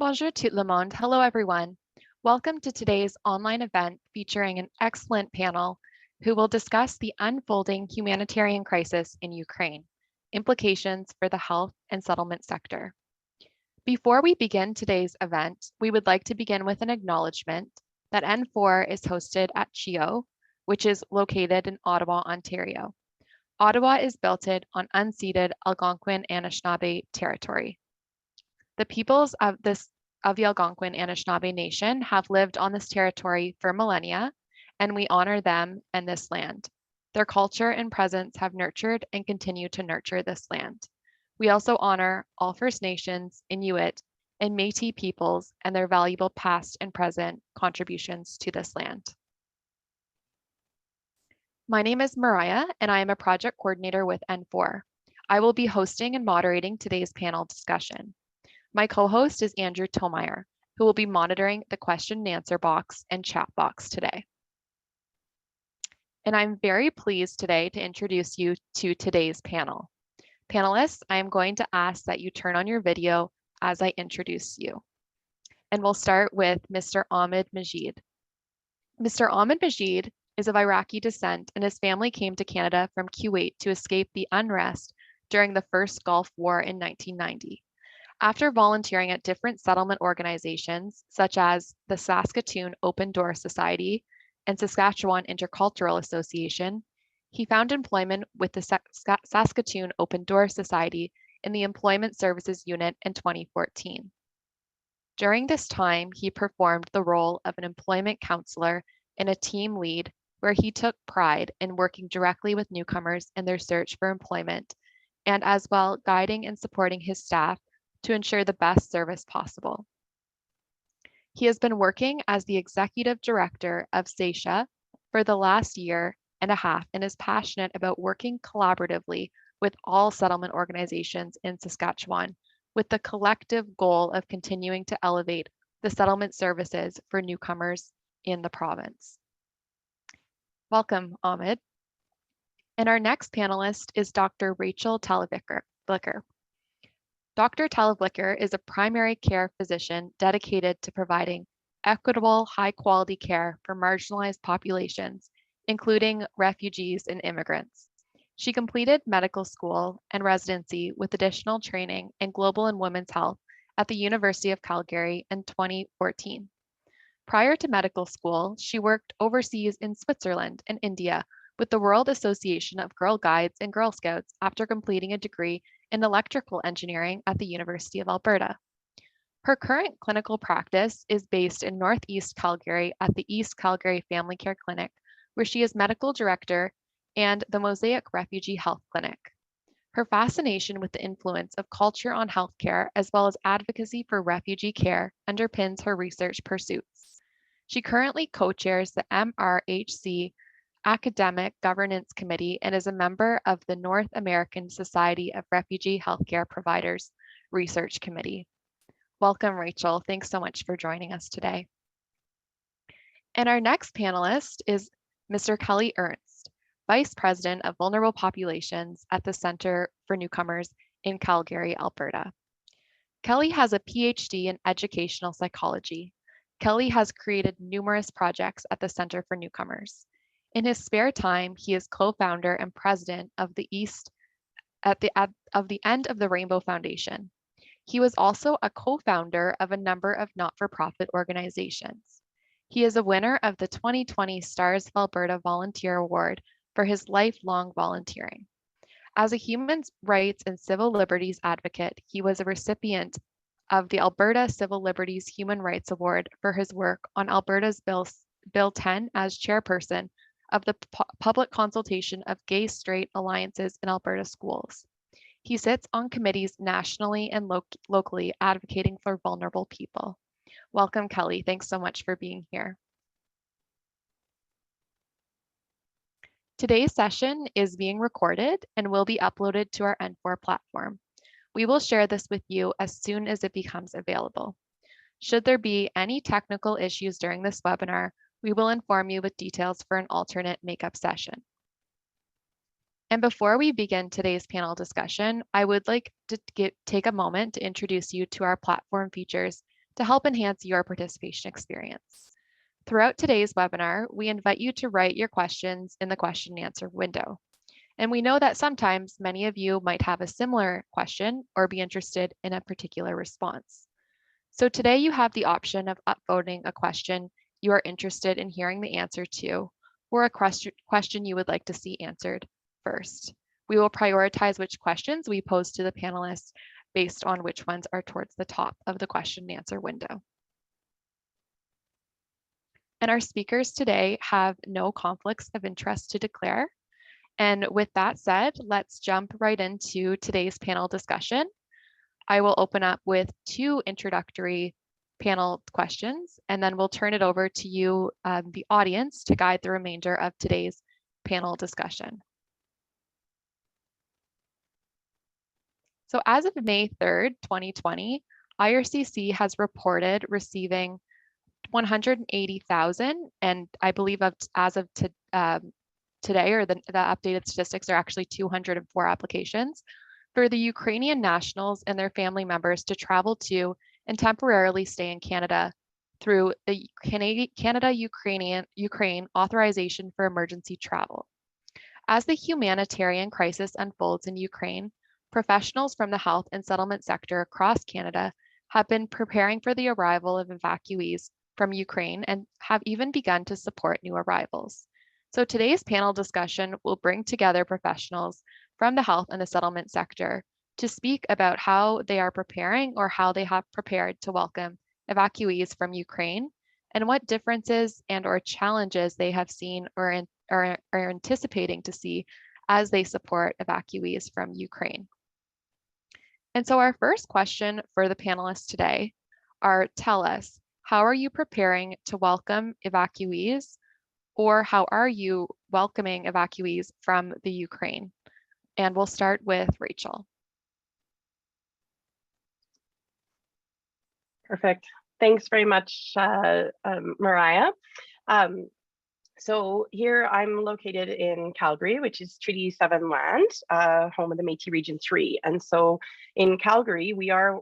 Bonjour tout le monde. Hello, everyone. Welcome to today's online event featuring an excellent panel who will discuss the unfolding humanitarian crisis in Ukraine, implications for the health and settlement sector. Before we begin today's event, we would like to begin with an acknowledgement that N4 is hosted at CHIO, which is located in Ottawa, Ontario. Ottawa is built on unceded Algonquin Anishinaabe territory. The peoples of the Algonquin Anishinaabe Nation have lived on this territory for millennia, and we honor them and this land. Their culture and presence have nurtured and continue to nurture this land. We also honor all First Nations, Inuit, and Métis peoples and their valuable past and present contributions to this land. My name is Mariah, and I am a project coordinator with N4. I will be hosting and moderating today's panel discussion. My co-host is Andrew Tomeyer, who will be monitoring the question and answer box and chat box today. And I'm very pleased today to introduce you to today's panel. Panelists, I am going to ask that you turn on your video as I introduce you. And we'll start with Mr. Ahmad Majid. Mr. Ahmad Majid is of Iraqi descent, and his family came to Canada from Kuwait to escape the unrest during the first Gulf War in 1990. After volunteering at different settlement organizations, such as the Saskatoon Open Door Society and Saskatchewan Intercultural Association, he found employment with the Saskatoon Open Door Society in the Employment Services Unit in 2014. During this time, he performed the role of an employment counselor and a team lead, where he took pride in working directly with newcomers in their search for employment, and as well guiding and supporting his staff to ensure the best service possible. He has been working as the executive director of SEISHA for the last year and a half and is passionate about working collaboratively with all settlement organizations in Saskatchewan with the collective goal of continuing to elevate the settlement services for newcomers in the province. Welcome, Ahmad. And our next panelist is Dr. Rachel Talavlikar. Dr. Talavlikar is a primary care physician dedicated to providing equitable, high-quality care for marginalized populations, including refugees and immigrants. She completed medical school and residency with additional training in global and women's health at the University of Calgary in 2014. Prior to medical school, she worked overseas in Switzerland and India with the World Association of Girl Guides and Girl Scouts after completing a degree in electrical engineering at the University of Alberta. Her current clinical practice is based in Northeast Calgary at the East Calgary Family Care Clinic, where she is medical director, and the Mosaic Refugee Health Clinic. Her fascination with the influence of culture on healthcare, as well as advocacy for refugee care, underpins her research pursuits. She currently co-chairs the MRHC Academic Governance Committee and is a member of the North American Society of Refugee Healthcare Providers Research Committee. Welcome, Rachel. Thanks so much for joining us today. And our next panelist is Mr. Kelly Ernst, Vice President of Vulnerable Populations at the Center for Newcomers in Calgary, Alberta. Kelly has a PhD in educational psychology. Kelly has created numerous projects at the Center for Newcomers. In his spare time, he is co-founder and president of the End of the Rainbow Foundation. He was also a co-founder of a number of not-for-profit organizations. He is a winner of the 2020 Stars of Alberta Volunteer Award for his lifelong volunteering. As a human rights and civil liberties advocate, he was a recipient of the Alberta Civil Liberties Human Rights Award for his work on Alberta's Bill 10 as chairperson of the public consultation of gay-straight alliances in Alberta schools. He sits on committees nationally and locally advocating for vulnerable people. Welcome, Kelly. Thanks so much for being here. Today's session is being recorded and will be uploaded to our N4 platform. We will share this with you as soon as it becomes available. Should there be any technical issues during this webinar, we will inform you with details for an alternate makeup session. And before we begin today's panel discussion, I would like to take a moment to introduce you to our platform features to help enhance your participation experience. Throughout today's webinar, we invite you to write your questions in the question and answer window. And we know that sometimes many of you might have a similar question or be interested in a particular response. So today you have the option of upvoting a question you are interested in hearing the answer to, or a question you would like to see answered first. We will prioritize which questions we pose to the panelists based on which ones are towards the top of the question and answer window. And our speakers today have no conflicts of interest to declare. And with that said, let's jump right into today's panel discussion. I will open up with 2 introductory panel questions, and then we'll turn it over to you, the audience, to guide the remainder of today's panel discussion. So as of May 3rd, 2020, IRCC has reported receiving 180,000, and I believe as of today, or the updated statistics are actually 204 applications for the Ukrainian nationals and their family members to travel to and temporarily stay in Canada through the Canada-Ukraine Authorization for Emergency Travel. As the humanitarian crisis unfolds in Ukraine, professionals from the health and settlement sector across Canada have been preparing for the arrival of evacuees from Ukraine and have even begun to support new arrivals. So today's panel discussion will bring together professionals from the health and the settlement sector to speak about how they are preparing or how they have prepared to welcome evacuees from Ukraine and what differences and or challenges they have seen or are anticipating to see as they support evacuees from Ukraine. And so our first question for the panelists today are, tell us, how are you preparing to welcome evacuees, or how are you welcoming evacuees from the Ukraine? And we'll start with Rachel. Perfect. Thanks very much, Mariah. So here I'm located in Calgary, which is Treaty 7 land, home of the Métis Region 3. And so in Calgary, we are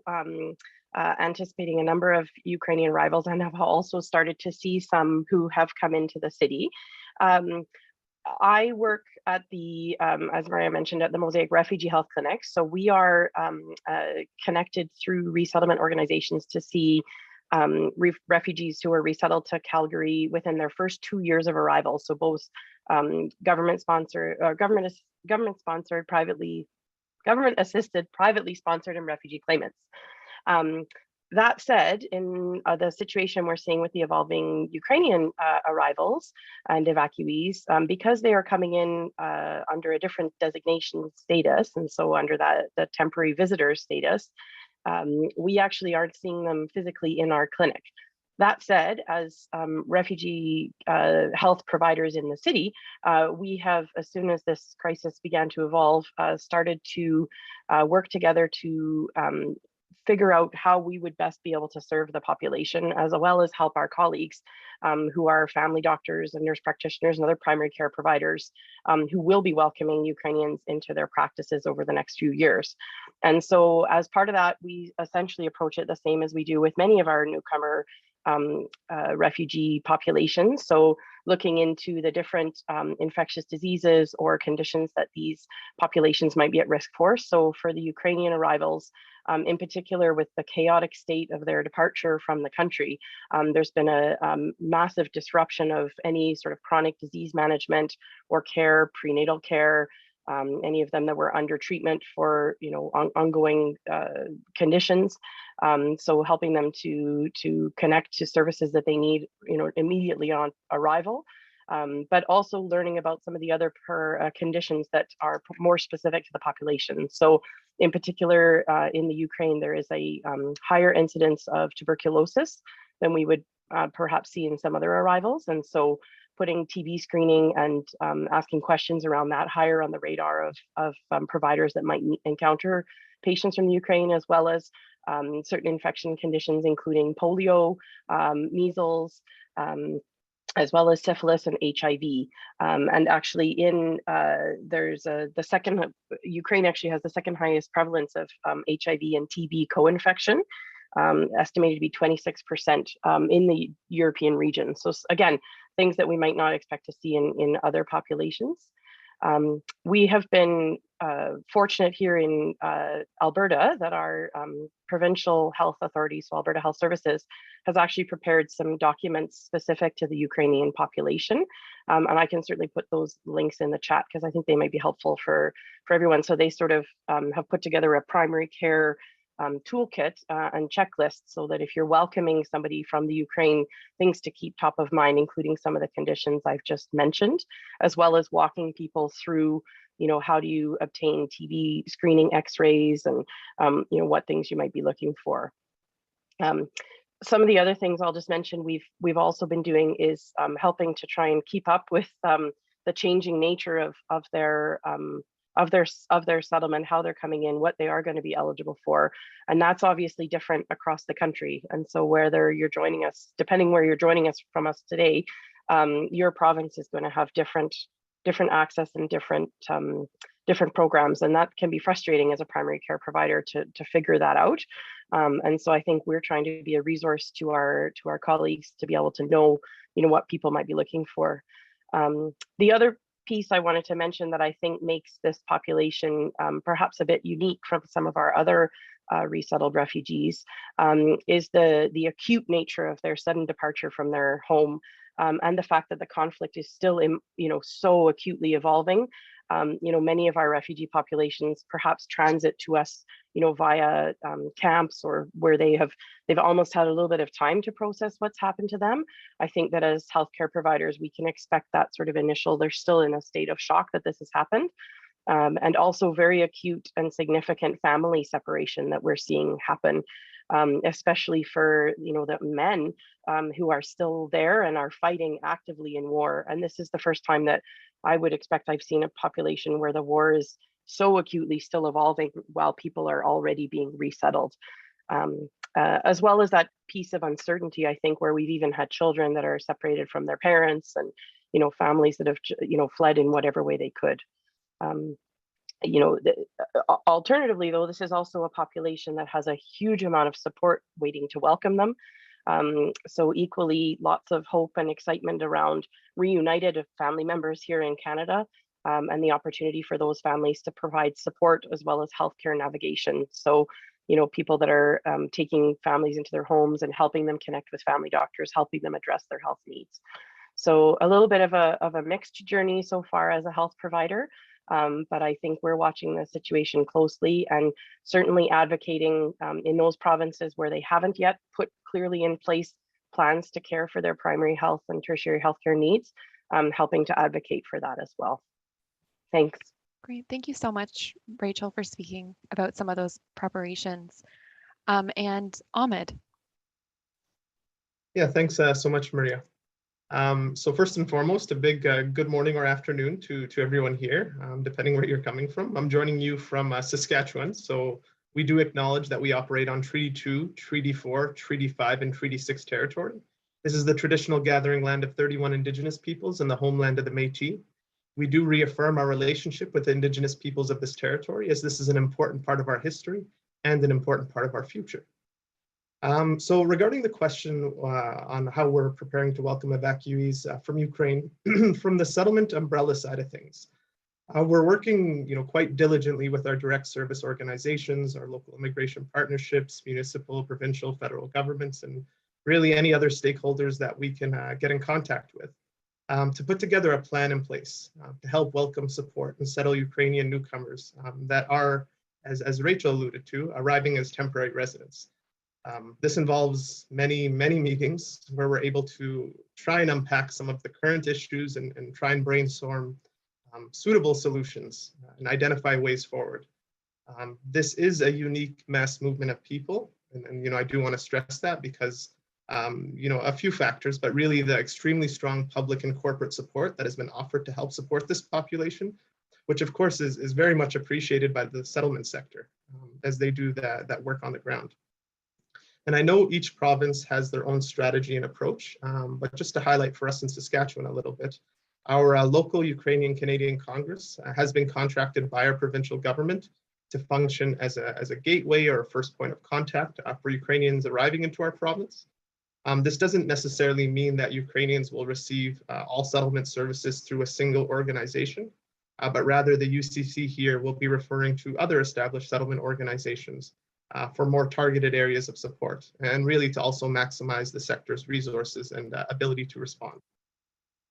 anticipating a number of Ukrainian arrivals and have also started to see some who have come into the city. I work at the, as Maria mentioned, at the Mosaic Refugee Health Clinic. So we are connected through resettlement organizations to see refugees who are resettled to Calgary within their first 2 years of arrival. So both government-assisted, privately sponsored, and refugee claimants. That said, in the situation we're seeing with the evolving Ukrainian arrivals and evacuees, because they are coming in under a different designation status, and so under the temporary visitor status, we actually aren't seeing them physically in our clinic. That said, as refugee health providers in the city, we have, as soon as this crisis began to evolve, started to work together to figure out how we would best be able to serve the population, as well as help our colleagues who are family doctors and nurse practitioners and other primary care providers who will be welcoming Ukrainians into their practices over the next few years. And so as part of that, we essentially approach it the same as we do with many of our newcomer refugee populations. So looking into the different infectious diseases or conditions that these populations might be at risk for. So for the Ukrainian arrivals, in particular with the chaotic state of their departure from the country, there's been a massive disruption of any sort of chronic disease management or care, prenatal care, any of them that were under treatment for ongoing conditions. So helping them to connect to services that they need immediately on arrival, but also learning about some of the other conditions that are more specific to the population. So in particular, in the Ukraine, there is a higher incidence of tuberculosis than we would perhaps see in some other arrivals. And so putting TB screening and asking questions around that higher on the radar of providers that might encounter patients from Ukraine, as well as certain infection conditions, including polio, measles, as well as syphilis and HIV. And actually there's Ukraine actually has the second highest prevalence of HIV and TB co-infection. estimated to be 26% in the European region. So again, things that we might not expect to see in other populations. We have been fortunate here in Alberta that our provincial health authority, so Alberta Health Services, has actually prepared some documents specific to the Ukrainian population. And I can certainly put those links in the chat because I think they might be helpful for everyone. So they sort of have put together a primary care toolkit and checklist so that if you're welcoming somebody from the Ukraine, things to keep top of mind, including some of the conditions I've just mentioned, as well as walking people through, how do you obtain TB screening, X-rays, and what things you might be looking for. Some of the other things I'll just mention we've also been doing is helping to try and keep up with the changing nature of their settlement, how they're coming in, what they are going to be eligible for. And that's obviously different across the country. And so whether you're joining us, depending where you're joining us from us today, your province is going to have different access and different programs. And that can be frustrating as a primary care provider to figure that out. And so I think we're trying to be a resource to our colleagues to be able to know, what people might be looking for. The other piece I wanted to mention that I think makes this population perhaps a bit unique from some of our other resettled refugees is the acute nature of their sudden departure from their home, and the fact that the conflict is still so acutely evolving. Many of our refugee populations perhaps transit to us, via camps or where they've almost had a little bit of time to process what's happened to them. I think that as healthcare providers, we can expect that sort of initial, they're still in a state of shock that this has happened. And also very acute and significant family separation that we're seeing happen, especially for the men who are still there and are fighting actively in war. And this is the first time that I would expect I've seen a population where the war is so acutely still evolving while people are already being resettled. As well as that piece of uncertainty, I think, where we've even had children that are separated from their parents and families that have fled in whatever way they could. Alternatively, though, this is also a population that has a huge amount of support waiting to welcome them. So equally, lots of hope and excitement around reunited family members here in Canada, and the opportunity for those families to provide support as well as healthcare navigation. So, people that are taking families into their homes and helping them connect with family doctors, helping them address their health needs. So a little bit of a mixed journey so far as a health provider. But I think we're watching the situation closely and certainly advocating in those provinces where they haven't yet put clearly in place plans to care for their primary health and tertiary healthcare needs, helping to advocate for that as well. Thanks. Great. Thank you so much, Rachel, for speaking about some of those preparations. And Ahmad. Yeah, thanks so much, Maria. So first and foremost, a big good morning or afternoon to everyone here, depending where you're coming from. I'm joining you from Saskatchewan. So we do acknowledge that we operate on Treaty 2, Treaty 4, Treaty 5, and Treaty 6 territory. This is the traditional gathering land of 31 Indigenous peoples and the homeland of the Métis. We do reaffirm our relationship with the Indigenous peoples of this territory, as this is an important part of our history and an important part of our future. So regarding the question on how we're preparing to welcome evacuees from Ukraine, from the settlement umbrella side of things, we're working quite diligently with our direct service organizations, our local immigration partnerships, municipal, provincial, federal governments, and really any other stakeholders that we can get in contact with to put together a plan in place to help welcome, support, and settle Ukrainian newcomers that are, as Rachel alluded to, arriving as temporary residents. This involves many meetings where we're able to try and unpack some of the current issues and try and brainstorm suitable solutions and identify ways forward. This is a unique mass movement of people, and I do want to stress that because a few factors, but really the extremely strong public and corporate support that has been offered to help support this population, which of course is very much appreciated by the settlement sector as they do that work on the ground. And I know each province has their own strategy and approach, but just to highlight for us in Saskatchewan a little bit, our local Ukrainian Canadian Congress has been contracted by our provincial government to function as a gateway or a first point of contact for Ukrainians arriving into our province. This doesn't necessarily mean that Ukrainians will receive all settlement services through a single organization, but rather the UCC here will be referring to other established settlement organizations for more targeted areas of support, and really to also maximize the sector's resources and ability to respond.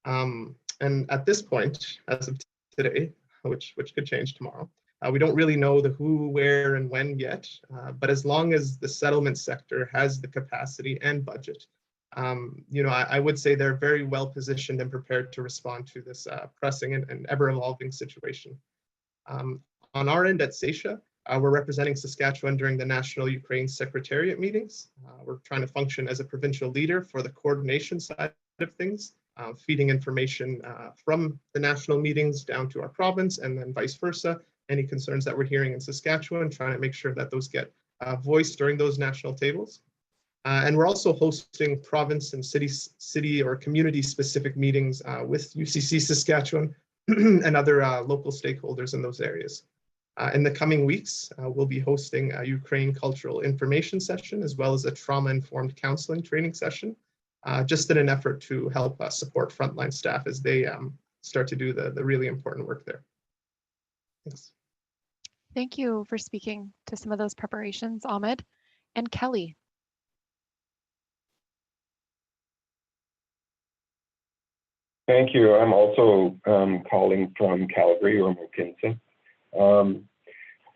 And at this point, as of today, which could change tomorrow, we don't really know the who, where, and when yet, but as long as the settlement sector has the capacity and budget, I would say they're very well positioned and prepared to respond to this pressing and ever-evolving situation. On our end at SEISA, we're representing Saskatchewan during the National Ukraine Secretariat meetings. We're trying to function as a provincial leader for the coordination side of things, feeding information from the national meetings down to our province, and then vice versa. Any concerns that we're hearing in Saskatchewan, trying to make sure that those get voiced during those national tables. And we're also hosting province and city or community specific meetings with UCC Saskatchewan and other local stakeholders in those areas. In the coming weeks, we'll be hosting a Ukraine cultural information session, as well as a trauma-informed counseling training session, just in an effort to help support frontline staff as they start to do the really important work there. Thanks. Thank you for speaking to some of those preparations, Ahmad. And Kelly. Thank you. I'm also calling from Calgary or Mokinsa.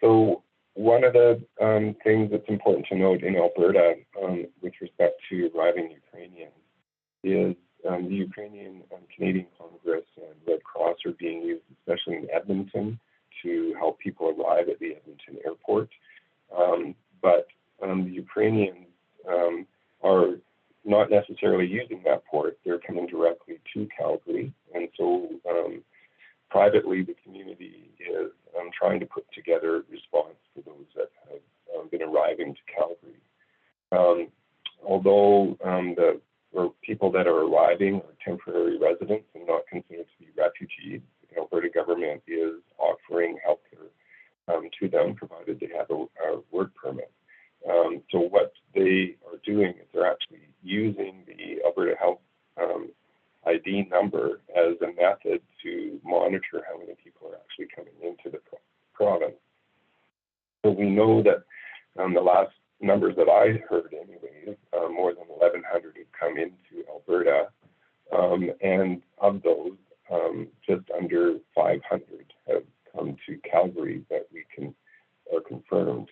So one of the things that's important to note in Alberta with respect to arriving Ukrainians is the Ukrainian Canadian Congress and Red Cross are being used, especially in Edmonton, to help people arrive at the Edmonton airport. But the Ukrainians are not necessarily using that port. They're coming directly to Calgary. And so privately, the community is trying to put together a response for those that have been arriving to Calgary. Although the people that are arriving are temporary residents and not considered to be refugees, the Alberta government is offering healthcare to them, provided they have a work permit. So what they are doing is they're actually using the Alberta Health ID number as a method to monitor how many people are actually coming into the province. So we know that the last numbers that I heard anyways, more than 1,100 have come into Alberta, and of those, just under 500 have come to Calgary that are confirmed.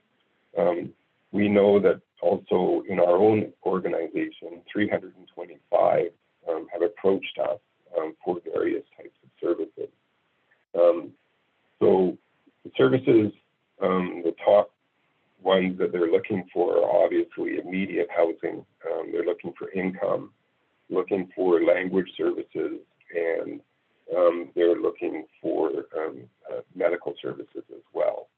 We know that also in our own organization, 325 have approached us for various types of services. So the services, the top ones that they're looking for are obviously immediate housing. They're looking for income, looking for language services, and they're looking for medical services as well.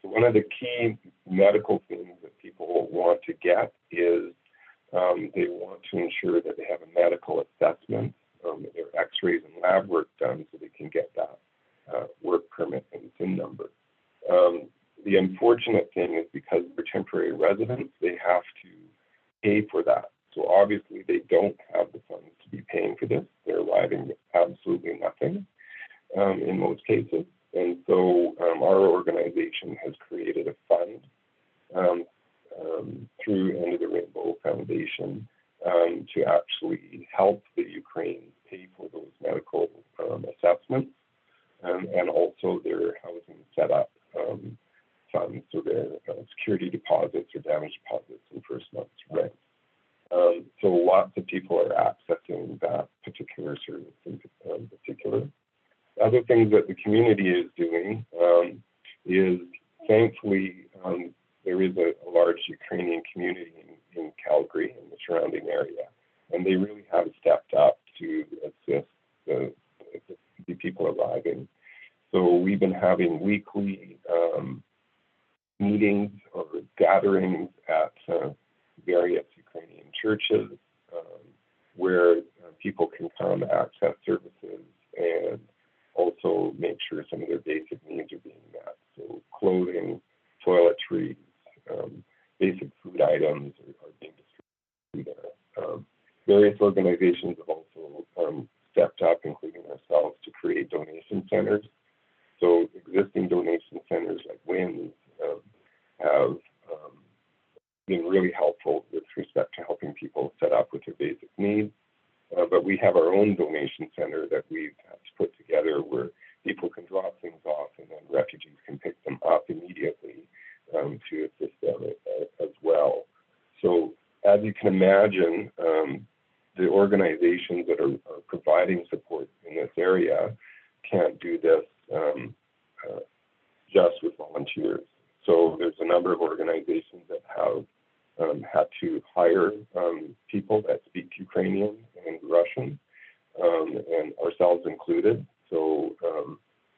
So one of the key medical things that people want to get is they want to ensure that they have a medical assessment, their x-rays and lab work done so they can get that work permit and SIN number. The unfortunate thing is because they're temporary residents, they have to pay for that. So obviously they don't have the funds to be paying for this. They're arriving with absolutely nothing in most cases. And so our organization has created a fund through End of the Rainbow Foundation to actually help the Ukraine pay for those medical assessments and also their housing setup funds, so their security deposits or damage deposits and first month's rent. So lots of people are accessing that particular service in particular. Other things that the community is doing is thankfully there is a large Ukrainian community in Calgary and the surrounding area, and they really have stepped up to assist the people arriving. So we've been having weekly meetings or gatherings at various Ukrainian churches where people can come access services and also make sure some of their basic needs are being met. So clothing, groceries, basic food items are being distributed there. Various organizations have also stepped up, including ourselves, to create donation centers. So existing donation centers like WINS have been really helpful with respect to helping people set up with their basic needs. But we have our own donation center that we've put together where people can drop things off and then refugees can pick them up immediately to assist them as well. So as you can imagine, the organizations that are providing support in this area can't do this just with volunteers. So there's a number of organizations that have had to hire people that speak Ukrainian and Russian, and ourselves included. So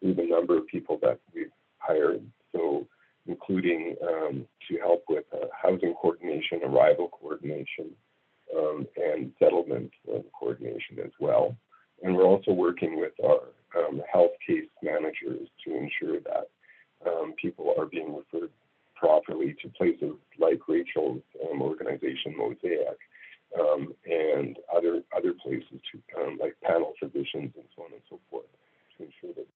we have a number of people that we've hired, so including to help with housing coordination, arrival coordination, and settlement coordination as well. And we're also working with our health case managers to ensure that people are being referred properly to places like Rachel's organization, Mosaic, and other places to, like panel physicians and so on and so forth, to ensure that.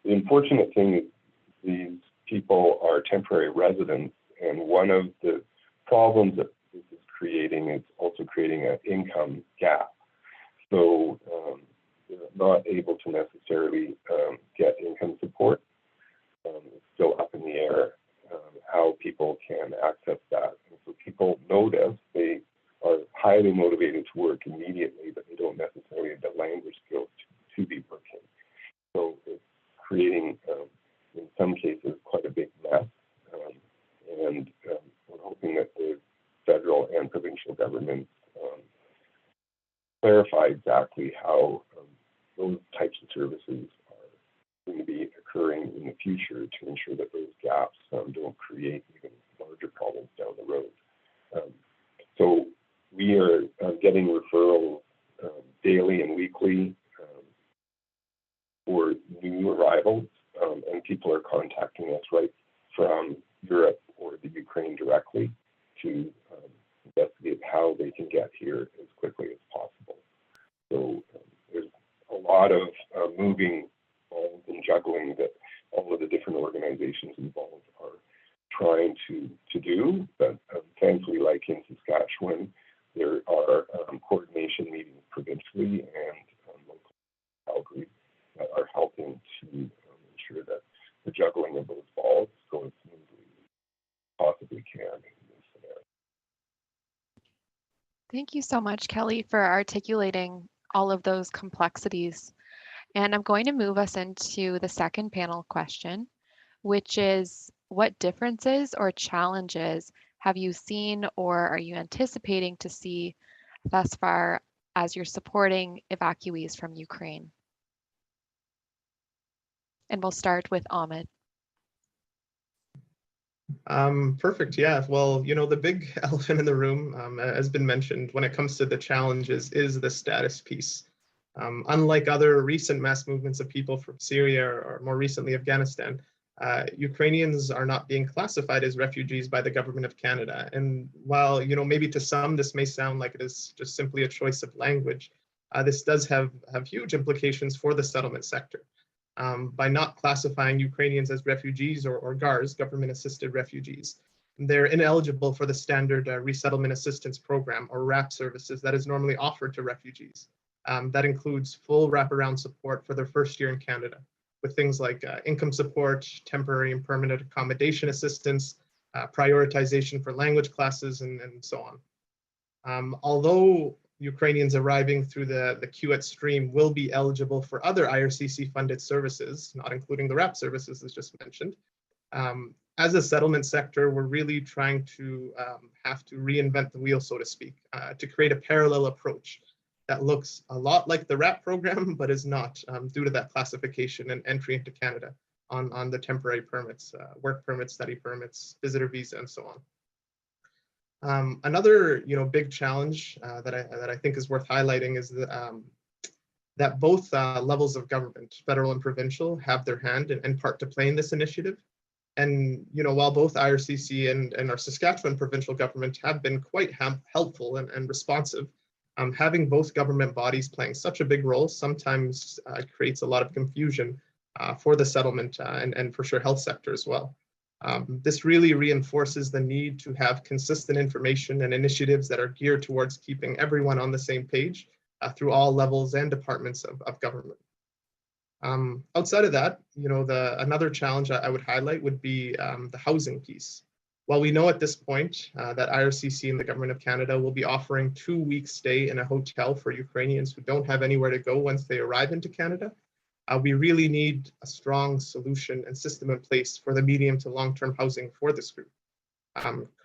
The unfortunate thing is these people are temporary residents, and one of the problems that this is creating is also creating an income gap. So they're not able to necessarily get income support. It's still up in the air how people can access that. And so people notice they are highly motivated to work immediately, but they don't necessarily have the language skills to be working. So it's creating, in some cases, quite a big mess. And we're hoping that the federal and provincial governments clarify exactly how those types of services are going to be occurring in the future to ensure that those gaps don't create even larger problems down the road. So we are getting referrals daily and weekly for new arrivals, and people are contacting us right from Europe or the Ukraine directly to investigate how they can get here as quickly as possible. So there's a lot of moving balls and juggling that all of the different organizations involved are trying to do, but thankfully, like in Saskatchewan, there are coordination meetings provincially and local Calgary that are helping to ensure that the juggling of those balls goes as smoothly as possibly can in this scenario. Thank you so much, Kelly, for articulating all of those complexities. And I'm going to move us into the second panel question, which is, what differences or challenges have you seen or are you anticipating to see thus far as you're supporting evacuees from Ukraine? And we'll start with Ahmad. Perfect. Yeah. Well, the big elephant in the room, has been mentioned when it comes to the challenges, is the status piece. Unlike other recent mass movements of people from Syria or more recently Afghanistan, Ukrainians are not being classified as refugees by the government of Canada. And while, maybe to some this may sound like it is just simply a choice of language, this does have huge implications for the settlement sector. By not classifying Ukrainians as refugees or GARs, government-assisted refugees, they're ineligible for the standard resettlement assistance program or RAP services that is normally offered to refugees. That includes full wraparound support for their first year in Canada, with things like income support, temporary and permanent accommodation assistance, prioritization for language classes, and so on. Although Ukrainians arriving through the QET stream will be eligible for other IRCC-funded services, not including the RAP services as just mentioned. As a settlement sector, we're really trying to have to reinvent the wheel, so to speak, to create a parallel approach that looks a lot like the RAP program, but is not, due to that classification and entry into Canada on the temporary permits, work permits, study permits, visitor visa, and so on. Another, big challenge that I think is worth highlighting is that both levels of government, federal and provincial, have their hand and part to play in this initiative. And while both IRCC and our Saskatchewan provincial government have been quite helpful and responsive, having both government bodies playing such a big role sometimes creates a lot of confusion for the settlement and for sure health sector as well. This really reinforces the need to have consistent information and initiatives that are geared towards keeping everyone on the same page through all levels and departments of government. Outside of that, another challenge I would highlight would be the housing piece. While we know at this point that IRCC and the Government of Canada will be offering 2 week stay in a hotel for Ukrainians who don't have anywhere to go once they arrive into Canada, we really need a strong solution and system in place for the medium to long-term housing for this group.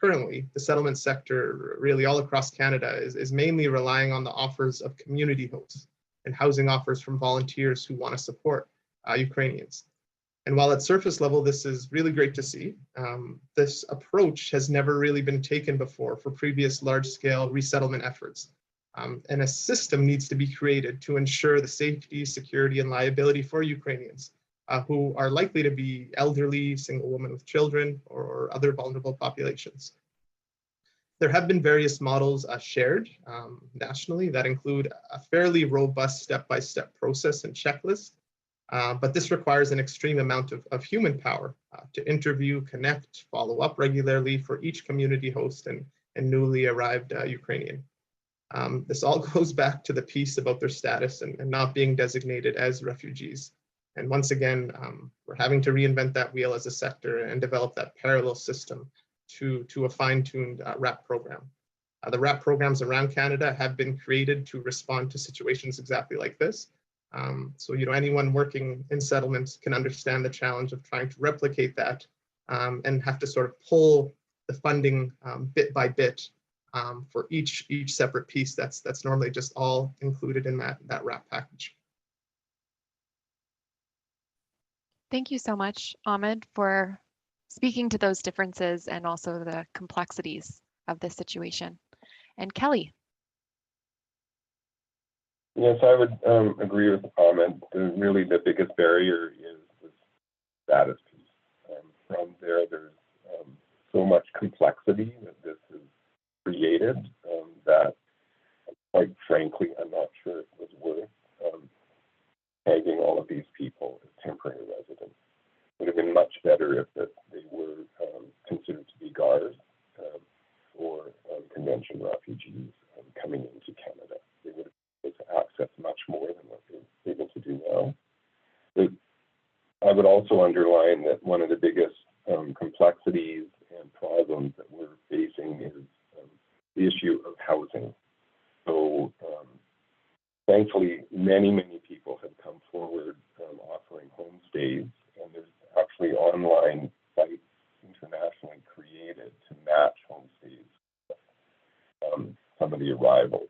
Currently, the settlement sector really all across Canada is mainly relying on the offers of community hosts and housing offers from volunteers who want to support Ukrainians. And while at surface level, this is really great to see, this approach has never really been taken before for previous large-scale resettlement efforts. And a system needs to be created to ensure the safety, security, and liability for Ukrainians who are likely to be elderly, single women with children, or other vulnerable populations. There have been various models shared nationally that include a fairly robust step-by-step process and checklist, but this requires an extreme amount of human power to interview, connect, follow up regularly for each community host and newly arrived Ukrainian. This all goes back to the piece about their status and not being designated as refugees. And once again, we're having to reinvent that wheel as a sector and develop that parallel system to a fine-tuned RAP program. The RAP programs around Canada have been created to respond to situations exactly like this. So anyone working in settlements can understand the challenge of trying to replicate that and have to sort of pull the funding bit by bit for each separate piece that's normally just all included in that RAP package. Thank you so much, Ahmad, for speaking to those differences and also the complexities of this situation. And Kelly. Yes, I would agree with Ahmad. Really, the biggest barrier is the status piece. From there's so much complexity that this has created that, quite frankly, I'm not sure it was worth tagging all of these people as temporary residents. It would have been much better if they were considered to be GARs or convention refugees coming into Canada. They would have been able to access much more than what they're able to do now. But I would also underline that one of the biggest complexities and problems that we're facing is the issue of housing. So thankfully, many people have come forward offering homestays, and there's actually online sites internationally created to match homestays with some of the arrivals.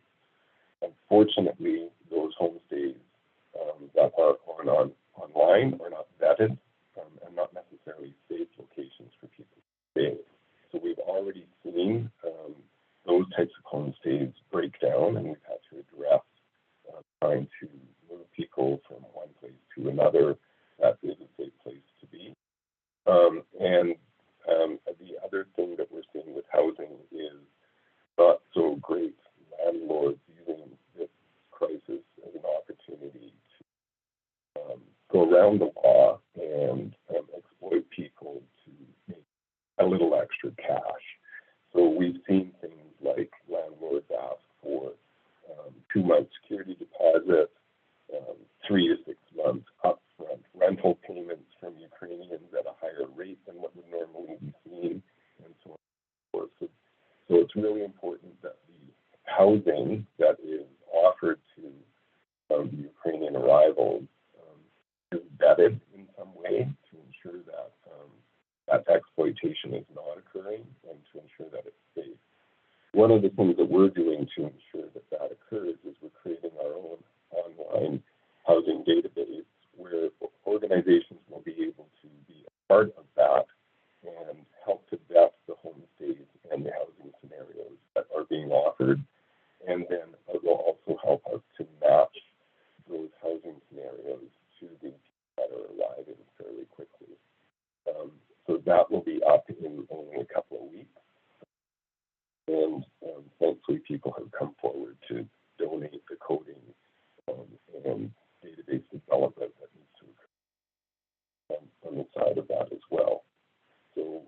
Unfortunately, those homestays that are online are not vetted and not necessarily safe locations for people to stay. So we've already seen those types of homestays break down, and we've had to address trying to move people from one place to another that is a safe place to be. And the other thing that we're seeing with housing is not so great landlords using this crisis as an opportunity to go around the law and exploit people to make a little extra cash. So we've seen things like landlords ask for 2-month security deposit, 3 to 6 months upfront rental payments from Ukrainians at a higher rate than what would normally be seen, and so on and so forth. So it's really important that the housing that is offered to the Ukrainian arrivals is vetted in some way to ensure that that exploitation is not occurring and to ensure that it's safe. One of the things that we're doing to ensure that that occurs is we're creating our own online housing database where organizations will be able to be a part of that and help to vet the homestays and the housing scenarios that are being offered. And then it will also help us to match those people have come forward to donate the coding and database development that needs to occur on the side of that as well. So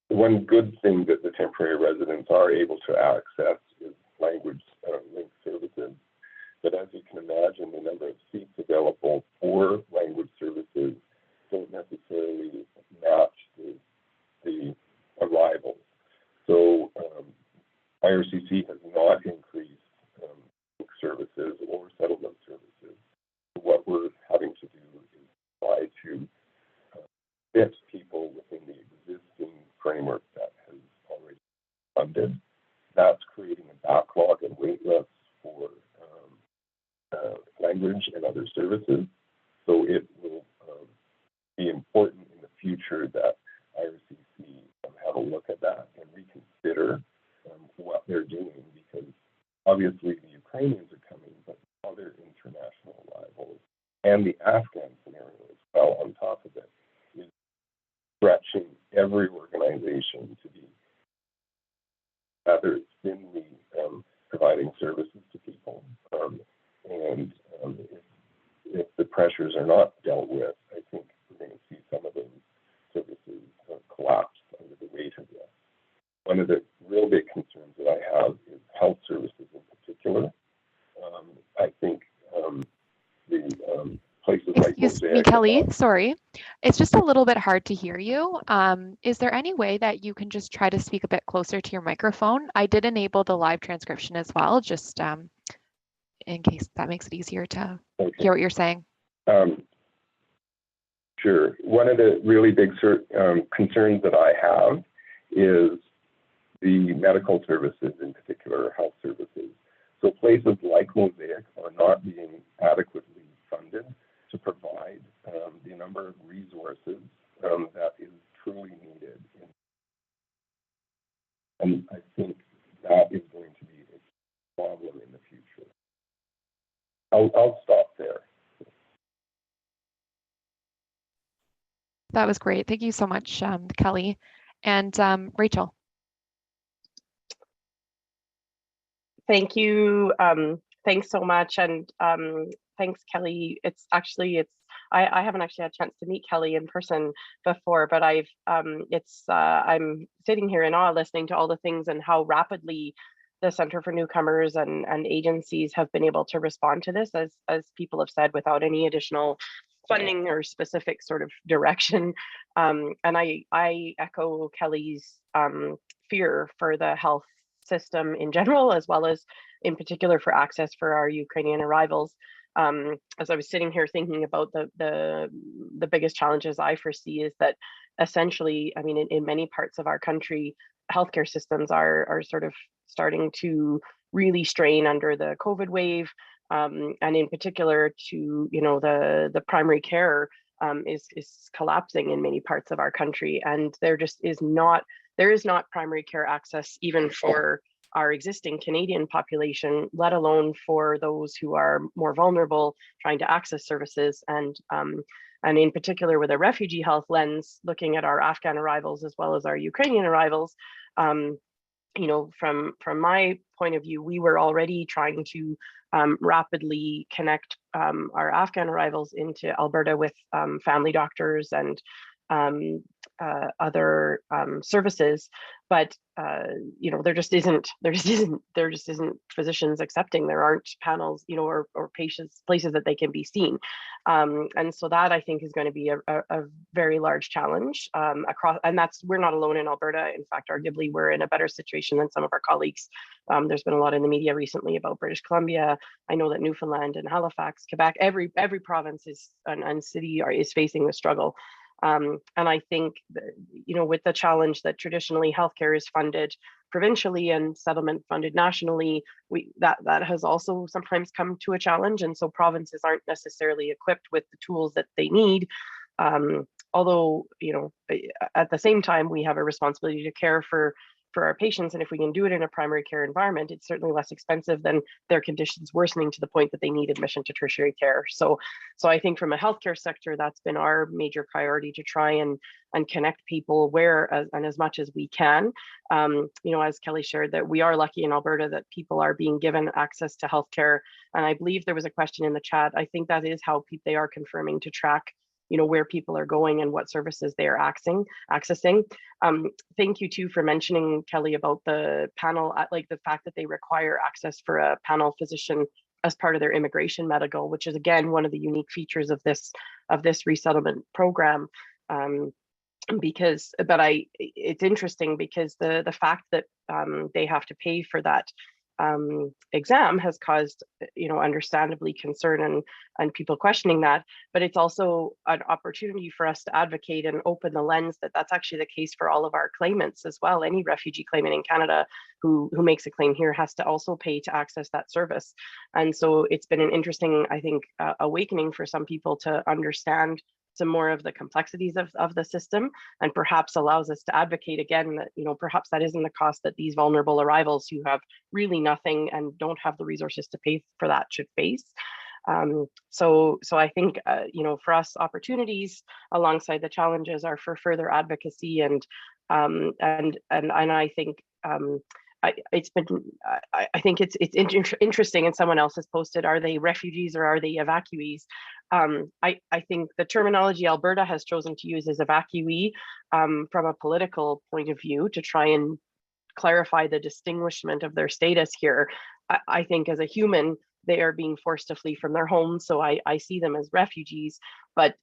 the one good thing that the temporary residents are able to access is language linked services. But as you can imagine, the number of seats available for language services don't necessarily match the arrivals. So IRCC has not increased services or settlement services. What we're having to do is try to fit people within the existing framework that has already funded. That's creating a backlog and wait lists for language and other services. So it will be important in the future that IRCC have a look at that and reconsider what they're doing, because obviously the Ukrainians are coming, but other international arrivals and the Afghan scenario as well on top of it is stretching every organization to be rather thinly providing services to people. And if the pressures are not dealt with, I think we're going to see some of those services collapse under the weight of this. One of the real big concerns that I have is health services in particular. I think the places like Excuse me, Mosaic Kelly, sorry. It's just a little bit hard to hear you. Is there any way that you can just try to speak a bit closer to your microphone? I did enable the live transcription as well, just in case that makes it easier to hear what you're saying. Sure. One of the really big concerns that I have is the medical services, in particular health services. So places like Mosaic are not being adequately funded to provide the number of resources that is truly needed. And I think that is going to be a problem in the future. I'll stop there. That was great. Thank you so much, Kelly. And Rachel. Thank you. Thanks so much. And thanks, Kelly. I haven't actually had a chance to meet Kelly in person before, but I'm sitting here in awe listening to all the things and how rapidly the Center for Newcomers and agencies have been able to respond to this, as people have said, without any additional funding or specific sort of direction. And I echo Kelly's fear for the health system in general, as well as in particular for access for our Ukrainian arrivals. As I was sitting here thinking about the biggest challenges I foresee is that essentially, I mean, in many parts of our country, healthcare systems are sort of starting to really strain under the COVID wave. And in particular to, the primary care is collapsing in many parts of our country. And there is not primary care access even for our existing Canadian population, let alone for those who are more vulnerable trying to access services. And in particular with a refugee health lens, looking at our Afghan arrivals as well as our Ukrainian arrivals, from my point of view, we were already trying to rapidly connect our Afghan arrivals into Alberta with family doctors and other services, but there just isn't physicians accepting. There aren't panels, or places that they can be seen, and so that I think is going to be a very large challenge across. And we're not alone in Alberta. In fact, arguably we're in a better situation than some of our colleagues. There's been a lot in the media recently about British Columbia. I know that Newfoundland and Halifax, Quebec, every province and city is facing the struggle. And I think that, with the challenge that traditionally healthcare is funded provincially and settlement funded nationally, that has also sometimes come to a challenge. And so provinces aren't necessarily equipped with the tools that they need. Although, at the same time, we have a responsibility to care for for our patients. And if we can do it in a primary care environment, it's certainly less expensive than their conditions worsening to the point that they need admission to tertiary care. So I think from a healthcare sector, that's been our major priority, to try and connect people where and as much as we can. As Kelly shared, that we are lucky in Alberta that people are being given access to healthcare. And I believe there was a question in the chat. I think that is how they are confirming to track where people are going and what services they are accessing. Thank you too for mentioning, Kelly, about the panel, like the fact that they require access for a panel physician as part of their immigration medical, which is again one of the unique features of this resettlement program. It's interesting because the fact that they have to pay for that exam has caused understandably concern and people questioning that, but it's also an opportunity for us to advocate and open the lens that that's actually the case for all of our claimants as well. Any refugee claimant in Canada who makes a claim here has to also pay to access that service. And so it's been an interesting, I think, awakening for some people to understand some more of the complexities of the system, and perhaps allows us to advocate again that perhaps that isn't the cost that these vulnerable arrivals who have really nothing and don't have the resources to pay for that should face. So I think for us, opportunities alongside the challenges are for further advocacy and I think I think it's interesting, and someone else has posted, are they refugees or are they evacuees? I think the terminology Alberta has chosen to use is evacuee from a political point of view to try and clarify the distinguishment of their status here. I think as a human, they are being forced to flee from their homes, so I see them as refugees. But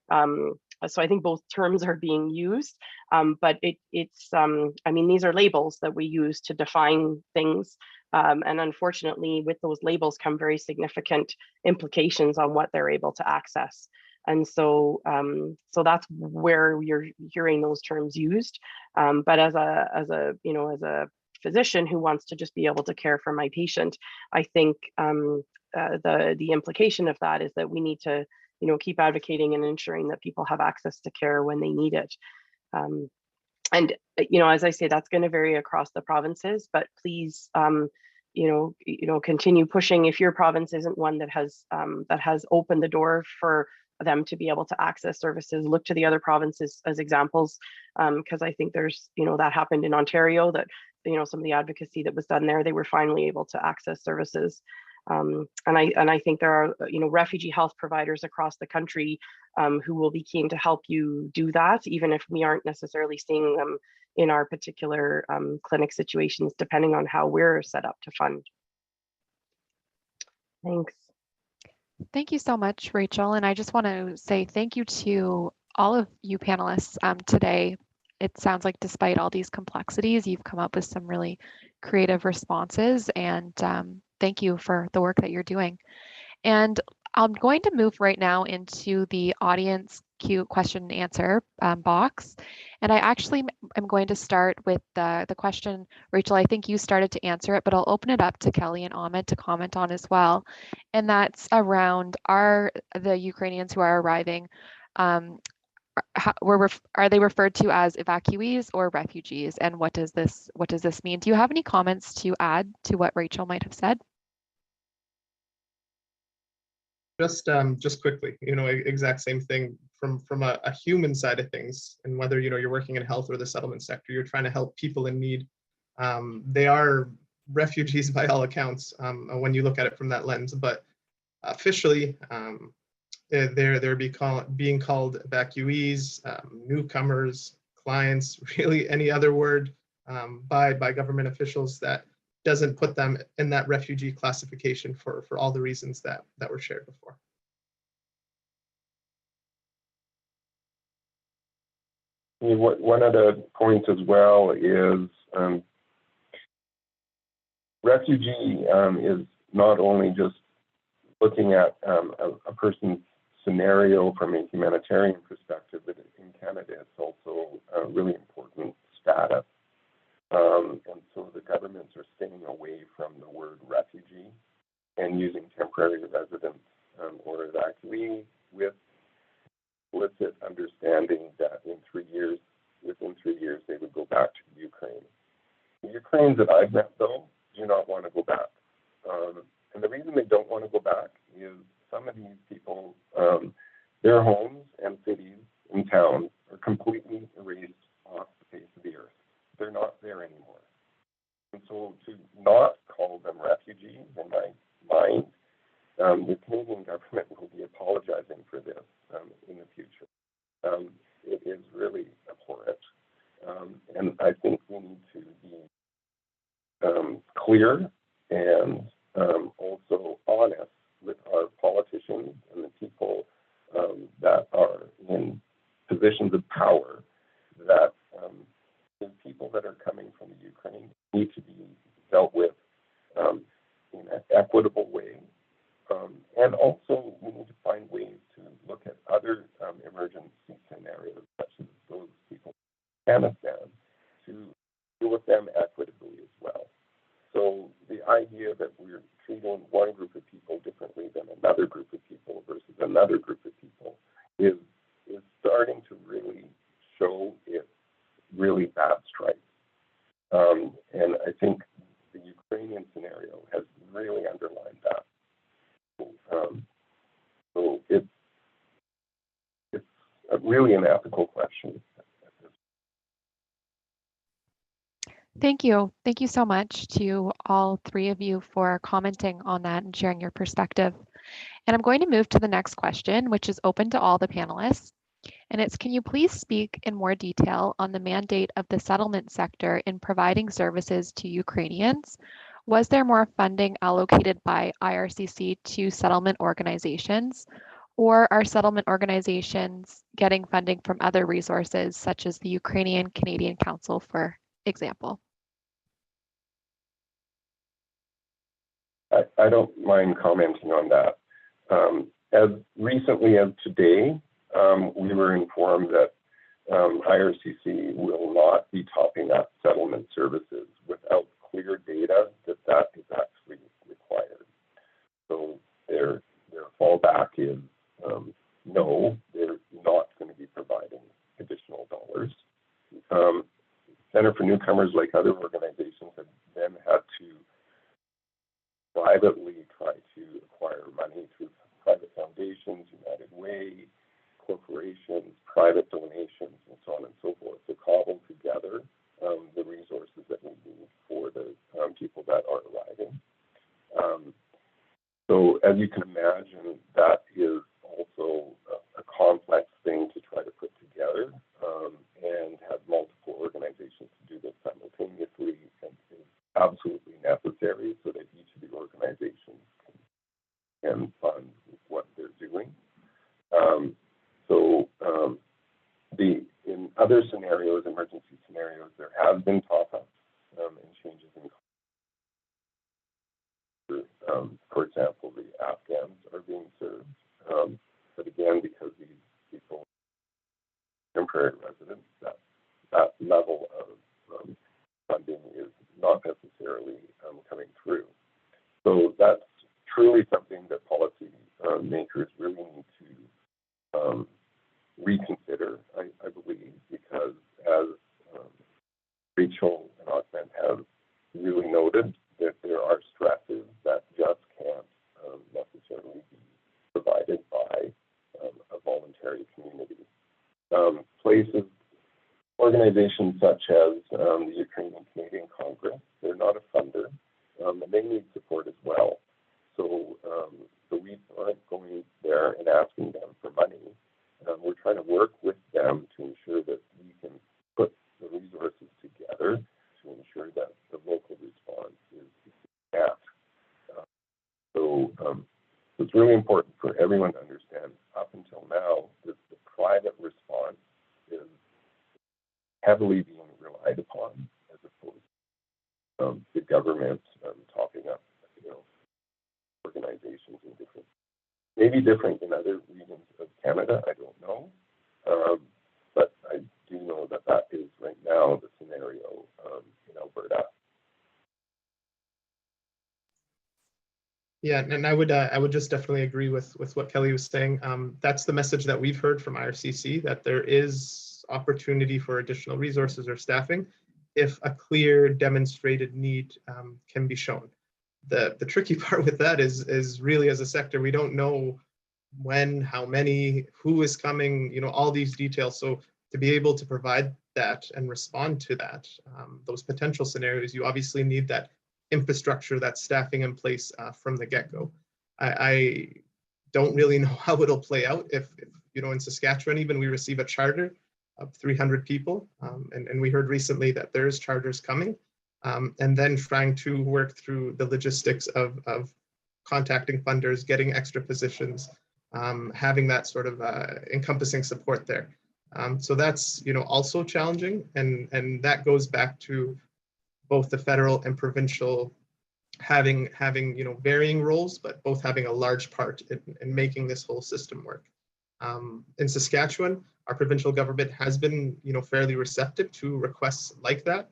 so I think both terms are being used, but it's I mean, these are labels that we use to define things, and unfortunately, with those labels come very significant implications on what they're able to access. And so that's where you're hearing those terms used. But as a physician who wants to just be able to care for my patient, I think the implication of that is that we need to keep advocating and ensuring that people have access to care when they need it. And as I say, that's going to vary across the provinces, but please continue pushing. If your province isn't one that has opened the door for them to be able to access services, look to the other provinces as examples, because I think there's that happened in Ontario, that some of the advocacy that was done there, they were finally able to access services. And I think there are refugee health providers across the country who will be keen to help you do that, even if we aren't necessarily seeing them in our particular clinic situations, depending on how we're set up to fund. Thanks. Thank you so much, Rachel. And I just want to say thank you to all of you panelists today. It sounds like despite all these complexities, you've come up with some really creative responses, and thank you for the work that you're doing. And I'm going to move right now into the audience Q question and answer box. And I actually am going to start with the question, Rachel, I think you started to answer it, but I'll open it up to Kelly and Ahmad to comment on as well. And that's around, are the Ukrainians who are arriving, are they referred to as evacuees or refugees? And what does this mean? Do you have any comments to add to what Rachel might have said? Just quickly, exact same thing from a human side of things, and whether you're working in health or the settlement sector, you're trying to help people in need. They are refugees by all accounts when you look at it from that lens, but officially they're being called evacuees, newcomers, clients, really any other word by government officials that doesn't put them in that refugee classification for all the reasons that were shared before. One of the points as well is refugee is not only just looking at a person's scenario from a humanitarian perspective, but in Canada it's also a really important status. And so the governments are staying away from the word refugee and using temporary residents or evacuee, with explicit understanding that within 3 years, they would go back to Ukraine. The Ukrainians that I've met, though, do not want to go back. And the reason they don't want to go back is some of these people, their homes and cities and towns are completely erased off the face of the earth. They're not there anymore. And so to not call them refugees, in my mind, the Canadian government will be apologizing for this in the future. It is really abhorrent. And I think we need to be clear and also honest with our politicians and the people that are in positions of power, that the people that are coming from the Ukraine need to be dealt with in an equitable way. And also, we need to find ways to look at other emergency scenarios, such as those people in Afghanistan, to deal with them equitably as well. So the idea that we're treating one group of people differently than another group of people versus another group of people is starting to really show its really bad stripes. And I think the Ukrainian scenario has really underlined that. So it's really an ethical question. Thank you. Thank you so much to all three of you for commenting on that and sharing your perspective. And I'm going to move to the next question, which is open to all the panelists. And it's, can you please speak in more detail on the mandate of the settlement sector in providing services to Ukrainians? Was there more funding allocated by IRCC to settlement organizations? Or are settlement organizations getting funding from other resources, such as the Ukrainian-Canadian Council, for example? I don't mind commenting on that. As recently as today, we were informed that IRCC will not be topping up settlement services without clear data that is actually required. So their fallback is no, they're not going to be providing additional dollars. Center for Newcomers, like other organizations, have then had to privately try to acquire money through private foundations, United Way, corporations, private donations, and so on and so forth, to cobble together the resources that we need for the people that are arriving. So as you can imagine, that is also a complex thing to try to put together, and have multiple organizations to do this simultaneously, and is absolutely necessary so that each of the organizations can fund what they're doing. In other scenarios, emergency scenarios, there have been top-ups and changes in. For example, the Afghans are being served, but again, because these people are temporary residents, that level of funding is not necessarily coming through. So that's truly something that policy makers really need to reconsider, I believe, because as Rachel and Ahmad have really noted, that there are stresses that just can't necessarily be provided by a voluntary community. Places, organizations such as the Ukrainian-Canadian Congress, they're not a funder, and they need support as well. So we aren't going there and asking them for money. We're trying to work with them to ensure that we can put the resources together to ensure that the local response is met. So it's really important for everyone to understand, up until now, that the private response is heavily being relied upon, as opposed to the government topping up, organizations in different, maybe different in other regions of Canada, I don't know. But I do know that that is right now the scenario in Alberta. Yeah, and I would just definitely agree with what Kelly was saying. That's the message that we've heard from IRCC, that there is opportunity for additional resources or staffing. if a clear demonstrated need can be shown. The tricky part with that is really, as a sector, we don't know when, how many, who is coming, all these details. So to be able to provide that and respond to that, those potential scenarios, you obviously need that infrastructure, that staffing in place from the get-go. I don't really know how it'll play out if in Saskatchewan, even we receive a charter of 300 people. And we heard recently that there's charters coming. And then trying to work through the logistics of contacting funders, getting extra positions, having that sort of encompassing support there. So that's also challenging, and that goes back to both the federal and provincial having varying roles, but both having a large part in making this whole system work. In Saskatchewan, our provincial government has been fairly receptive to requests like that,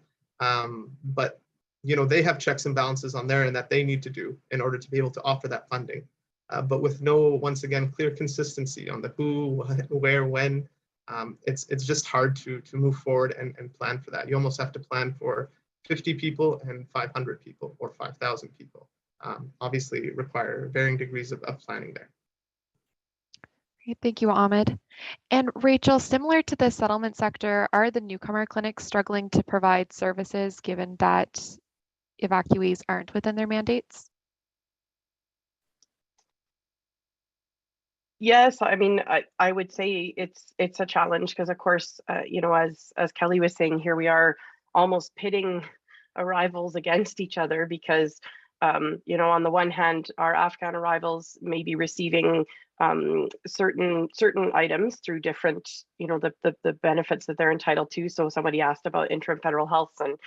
but they have checks and balances on their end that they need to do in order to be able to offer that funding. But with no, once again, clear consistency on the who, where, when, it's just hard to move forward and plan for that. You almost have to plan for 50 people and 500 people or 5,000 people. Obviously require varying degrees of planning there. Great, thank you, Ahmad. And Rachel, similar to the settlement sector, are the newcomer clinics struggling to provide services given that evacuees aren't within their mandates? Yes, I mean, I would say it's a challenge because, of course, as Kelly was saying, here we are almost pitting arrivals against each other because, on the one hand, our Afghan arrivals may be receiving certain items through different, the benefits that they're entitled to. So somebody asked about interim federal health and,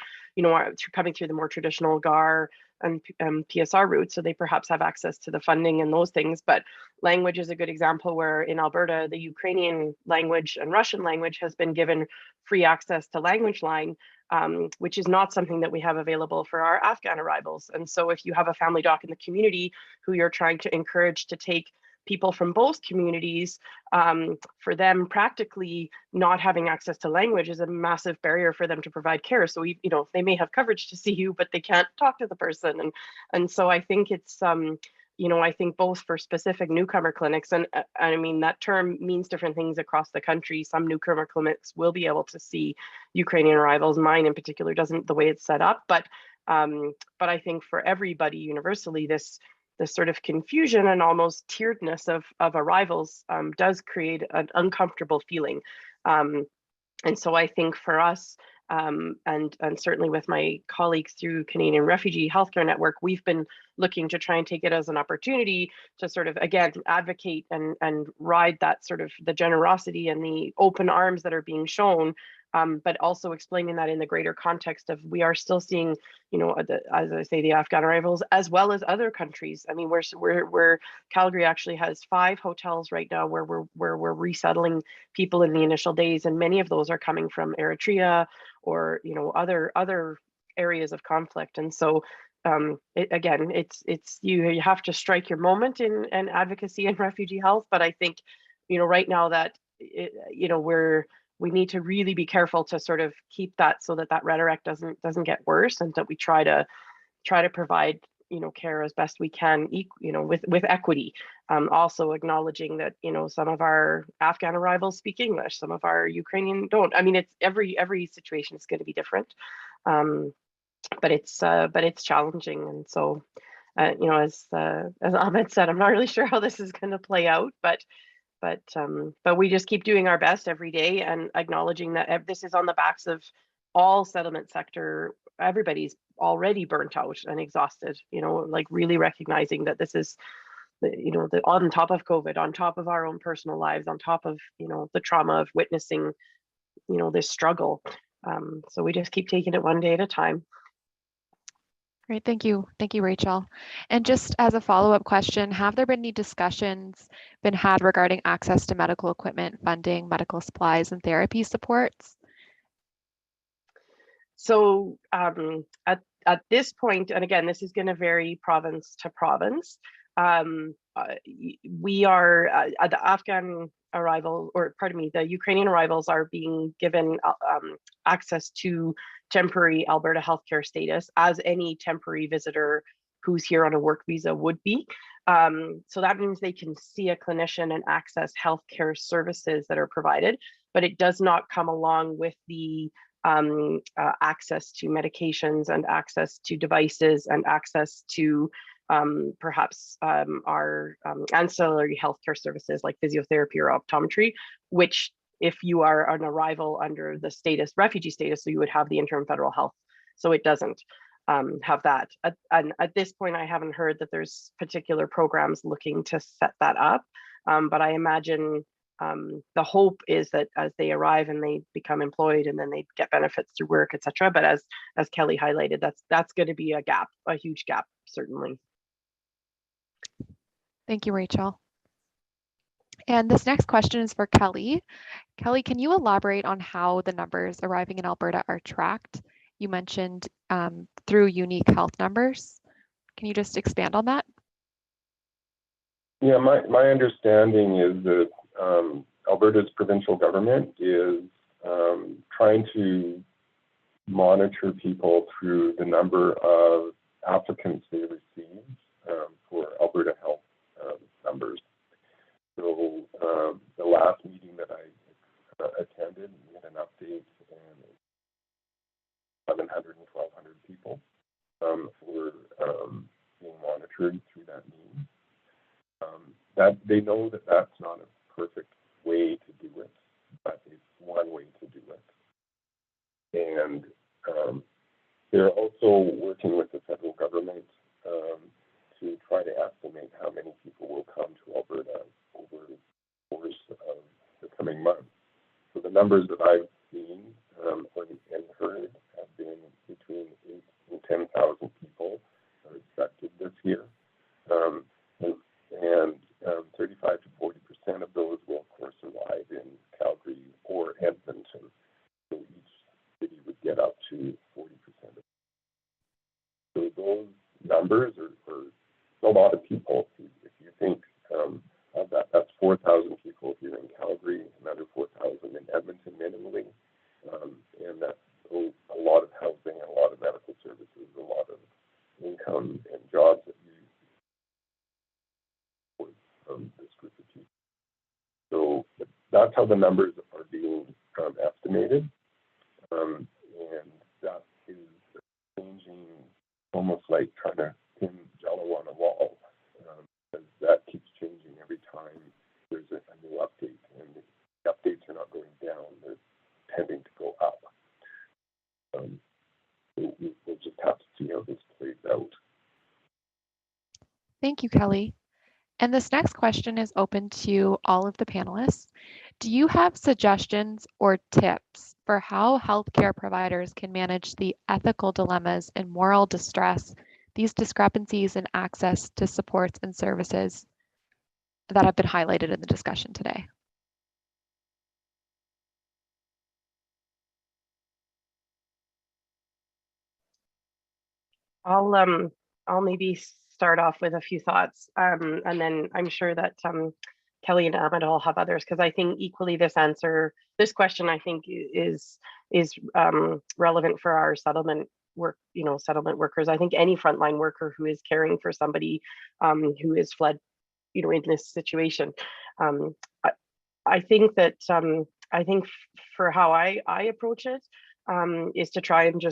coming through the more traditional GAR and PSR route, so they perhaps have access to the funding and those things. But language is a good example where in Alberta, the Ukrainian language and Russian language has been given free access to language line, which is not something that we have available for our Afghan arrivals. And so if you have a family doc in the community who you're trying to encourage to take people from both communities, for them practically not having access to language is a massive barrier for them to provide care. So they may have coverage to see you, but they can't talk to the person. And so I think it's I think both for specific newcomer clinics, and I mean that term means different things across the country. Some newcomer clinics will be able to see Ukrainian arrivals. Mine in particular doesn't, the way it's set up, but I think for everybody universally, this sort of confusion and almost tieredness of arrivals does create an uncomfortable feeling. And so I think for us, and certainly with my colleagues through Canadian Refugee Healthcare Network, we've been looking to try and take it as an opportunity to sort of, again, advocate and ride that sort of the generosity and the open arms that are being shown, but also explaining that in the greater context of we are still seeing, as I say, the Afghan arrivals as well as other countries. I mean, we're Calgary actually has 5 hotels right now where we're resettling people in the initial days, and many of those are coming from Eritrea or other areas of conflict. And so it's you have to strike your moment in advocacy and refugee health. But I think right now that we need to really be careful to sort of keep that so that rhetoric doesn't get worse, and that we try to provide care as best we can, with equity. Also acknowledging that some of our Afghan arrivals speak English, some of our Ukrainian don't. I mean, it's every situation is going to be different, but it's challenging. And so as Ahmed said, I'm not really sure how this is going to play out, but we just keep doing our best every day and acknowledging that this is on the backs of all settlement sector. Everybody's already burnt out and exhausted, like really recognizing that this is on top of COVID, on top of our own personal lives, on top of the trauma of witnessing this struggle. So we just keep taking it one day at a time. Great, thank you, Rachel. And just as a follow-up question, have there been any discussions been had regarding access to medical equipment, funding, medical supplies, and therapy supports? So at this point, and again, this is going to vary province to province, we are the Afghan arrival, or pardon me, the Ukrainian arrivals are being given access to temporary Alberta healthcare status, as any temporary visitor who's here on a work visa would be. So that means they can see a clinician and access healthcare services that are provided, but it does not come along with the access to medications and access to devices and access to perhaps our ancillary healthcare services like physiotherapy or optometry, which if you are an arrival under the status, refugee status, so you would have the interim federal health. So it doesn't have that. And at this point, I haven't heard that there's particular programs looking to set that up. But I imagine the hope is that as they arrive and they become employed and then they get benefits through work, etc. But as Kelly highlighted, that's going to be a gap, a huge gap, certainly. Thank you, Rachel. And this next question is for Kelly. Kelly, can you elaborate on how the numbers arriving in Alberta are tracked? You mentioned through unique health numbers. Can you just expand on that? Yeah, my understanding is that Alberta's provincial government is trying to monitor people through the number of applicants they receive for Alberta Health numbers. So the last meeting that I attended, we had an update, and 1,100 and 1,200 people were being monitored through that meeting. That they know that that's not a perfect way to do it, but it's one way to do it. And they're also working with the federal government to try to estimate how many people will come to Alberta over the course of the coming months. So the numbers that I've seen and heard have been between 8,000 and 10,000 people are expected this year. And 35 to 40% of those will, of course, arrive in Calgary or Edmonton. So each city would get up to 40% of it. So those numbers are a lot of people. If you think of that, that's 4,000 people here in Calgary, another 4,000 in Edmonton minimally, and that's a lot of housing, a lot of medical services, a lot of income and jobs that you this group of people. So that's how the numbers are being estimated, and that is changing, almost like trying to pin Jello on a wall, because that keeps changing every time there's a new update, and the updates are not going down; they're tending to go up. So we'll just have to see how this plays out. Thank you, Kelly. And this next question is open to all of the panelists. Do you have suggestions or tips for how healthcare providers can manage the ethical dilemmas and moral distress, these discrepancies in access to supports and services that have been highlighted in the discussion today? I'll maybe start off with a few thoughts, and then I'm sure that Kelly and Ahmad will have others, because I think equally this question I think is relevant for our settlement workers. I think any frontline worker who is caring for somebody who is fled, in this situation. I think that I think for how I approach it is to try and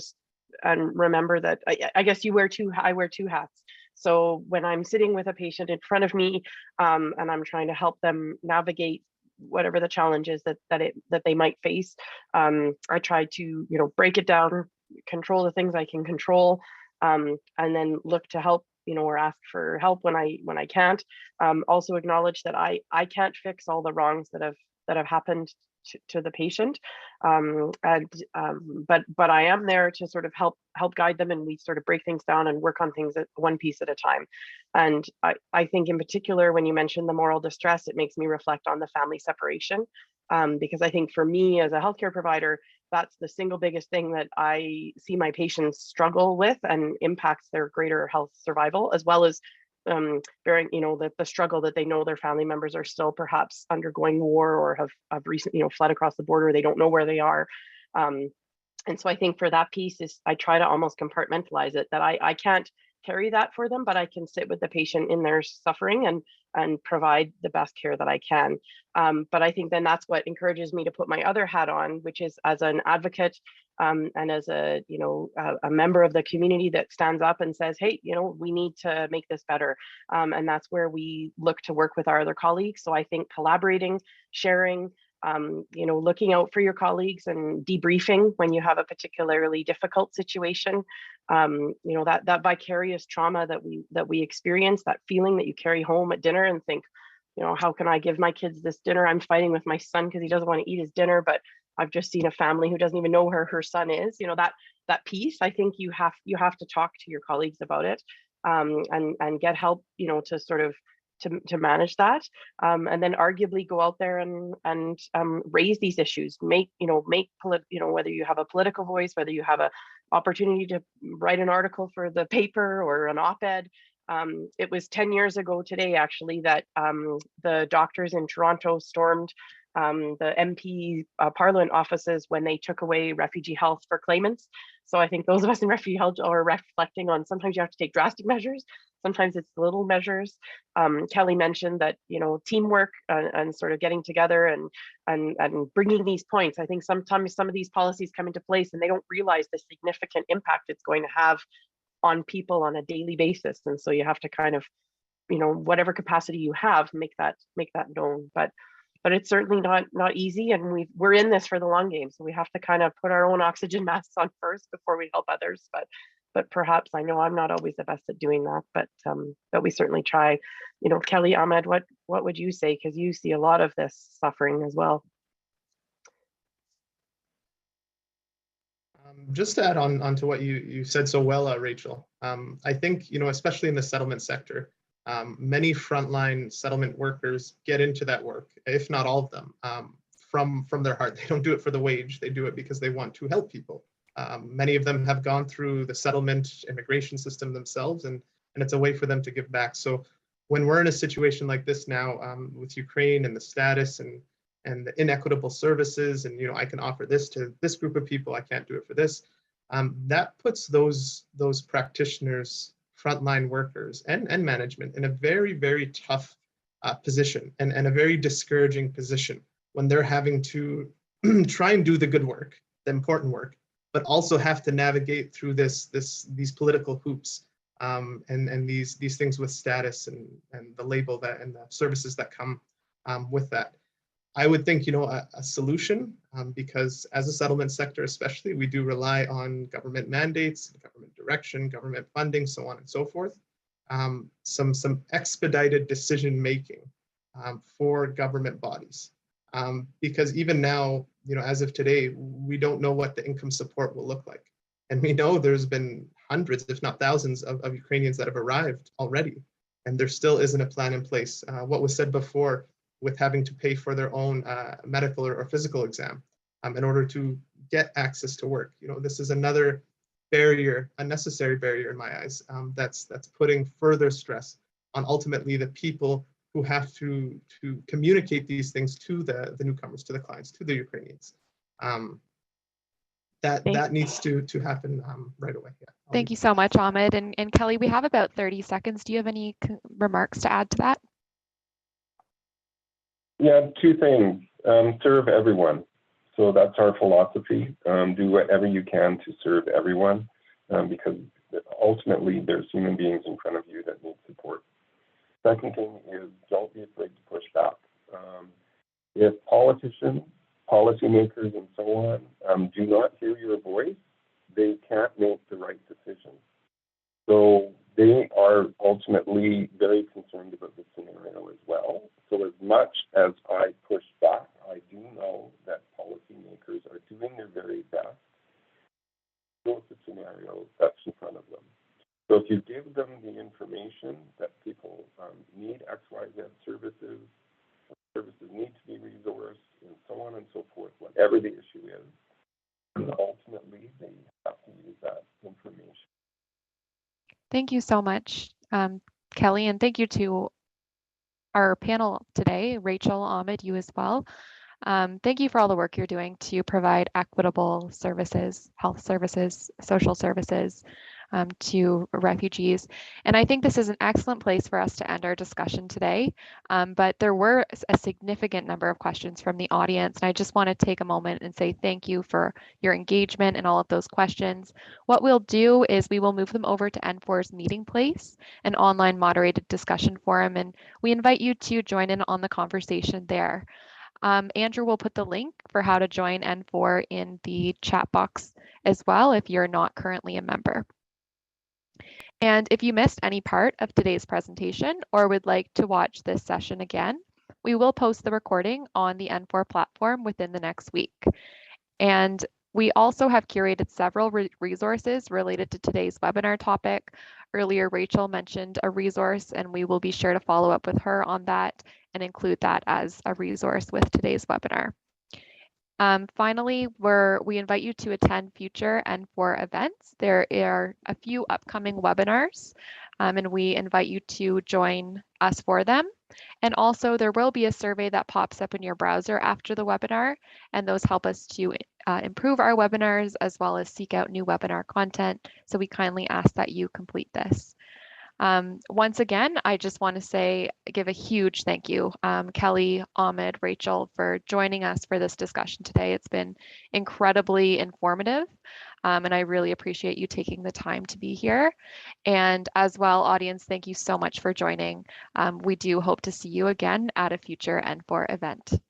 remember that I guess I wear two hats. So when I'm sitting with a patient in front of me and I'm trying to help them navigate whatever the challenge is that they might face, I try to break it down, control the things I can control, and then look to help, or ask for help when I can't. Also acknowledge that I can't fix all the wrongs that have happened to the patient, but I am there to sort of help guide them, and we sort of break things down and work on things at one piece at a time. And I think in particular, when you mentioned the moral distress, it makes me reflect on the family separation, because I think for me as a healthcare provider, that's the single biggest thing that I see my patients struggle with and impacts their greater health survival, as well as bearing, the struggle that they know their family members are still perhaps undergoing war or have recently, fled across the border. They don't know where they are. And so I think for that piece is I try to almost compartmentalize it, that I can't carry that for them, but I can sit with the patient in their suffering and provide the best care that I can. But I think then that's what encourages me to put my other hat on, which is as an advocate and as a member of the community that stands up and says, hey, we need to make this better. And that's where we look to work with our other colleagues. So I think collaborating, sharing, looking out for your colleagues and debriefing when you have a particularly difficult situation, that vicarious trauma that we experience, that feeling that you carry home at dinner and think, how can I give my kids this dinner? I'm fighting with my son because he doesn't want to eat his dinner, but I've just seen a family who doesn't even know where her son is. That piece, I think you have to talk to your colleagues about it, and get help, to sort of to manage that, and then arguably go out there and raise these issues, whether you have a political voice, whether you have a opportunity to write an article for the paper or an op-ed. It was 10 years ago today, actually, that the doctors in Toronto stormed the MP Parliament offices when they took away refugee health for claimants. So I think those of us in refugee health are reflecting on sometimes you have to take drastic measures, sometimes it's little measures. Kelly mentioned that teamwork and sort of getting together and bringing these points. I think sometimes some of these policies come into place and they don't realize the significant impact it's going to have on people on a daily basis, and so you have to kind of whatever capacity you have, make that known. But it's certainly not easy, and we're in this for the long game, so we have to kind of put our own oxygen masks on first before we help others. But perhaps, I know I'm not always the best at doing that, but we certainly try. Kelly, Ahmad, what would you say, because you see a lot of this suffering as well? Just to add on to what you said so well, Rachel, I think, especially in the settlement sector, many frontline settlement workers get into that work, if not all of them, from their heart. They don't do it for the wage. They do it because they want to help people. Many of them have gone through the settlement immigration system themselves, and it's a way for them to give back. So when we're in a situation like this now, with Ukraine and the status and the inequitable services, and I can offer this to this group of people, I can't do it for this. That puts those practitioners, frontline workers, and management in a very, very tough position and a very discouraging position when they're having to try and do the good work, the important work, but also have to navigate through these political hoops, and these things with status and the label that and the services that come with that. I would think, a solution, because as a settlement sector, especially, we do rely on government mandates, government direction, government funding, so on and so forth. Some expedited decision making for government bodies, because even now, as of today, we don't know what the income support will look like, and we know there's been hundreds, if not thousands, of Ukrainians that have arrived already, and there still isn't a plan in place. What was said before, with having to pay for their own medical or physical exam in order to get access to work. This is another barrier, unnecessary barrier in my eyes, that's putting further stress on ultimately the people who have to communicate these things to the newcomers, to the clients, to the Ukrainians. That needs to happen right away. Yeah, Thank you so much, Ahmad. And Kelly, we have about 30 seconds. Do you have any remarks to add to that? Yeah, two things. Serve everyone. So that's our philosophy. Do whatever you can to serve everyone, because ultimately there's human beings in front of you that need support. Second thing is, don't be afraid to push back. If politicians, policymakers, and so on do not hear your voice, they can't make the right decision. So they are ultimately very concerned about the scenario as well. So as much as I push back, I do know that policymakers are doing their very best with the scenario that's in front of them. So if you give them the information that people need X, Y, Z services need to be resourced, and so on and so forth, whatever the issue is, and ultimately they have to use that information. Thank you so much. Kelly, and thank you to our panel today, Rachel, Ahmad, you as well. Thank you for all the work you're doing to provide equitable services, health services, social services to refugees. And I think this is an excellent place for us to end our discussion today. But there were a significant number of questions from the audience. And I just want to take a moment and say thank you for your engagement and all of those questions. What we'll do is we will move them over to N4's Meeting Place, an online moderated discussion forum. And we invite you to join in on the conversation there. Andrew will put the link for how to join N4 in the chat box as well if you're not currently a member. And if you missed any part of today's presentation or would like to watch this session again, we will post the recording on the N4 platform within the next week. And we also have curated several resources related to today's webinar topic. Earlier, Rachel mentioned a resource, and we will be sure to follow up with her on that and include that as a resource with today's webinar. Finally, we invite you to attend future N4 events. There are a few upcoming webinars, and we invite you to join us for them. And also, there will be a survey that pops up in your browser after the webinar, and those help us to improve our webinars as well as seek out new webinar content. So we kindly ask that you complete this. Once again, I just want to give a huge thank you, Kelly, Ahmad, Rachel, for joining us for this discussion today. It's been incredibly informative, and I really appreciate you taking the time to be here. And as well, audience, thank you so much for joining. We do hope to see you again at a future N4 event.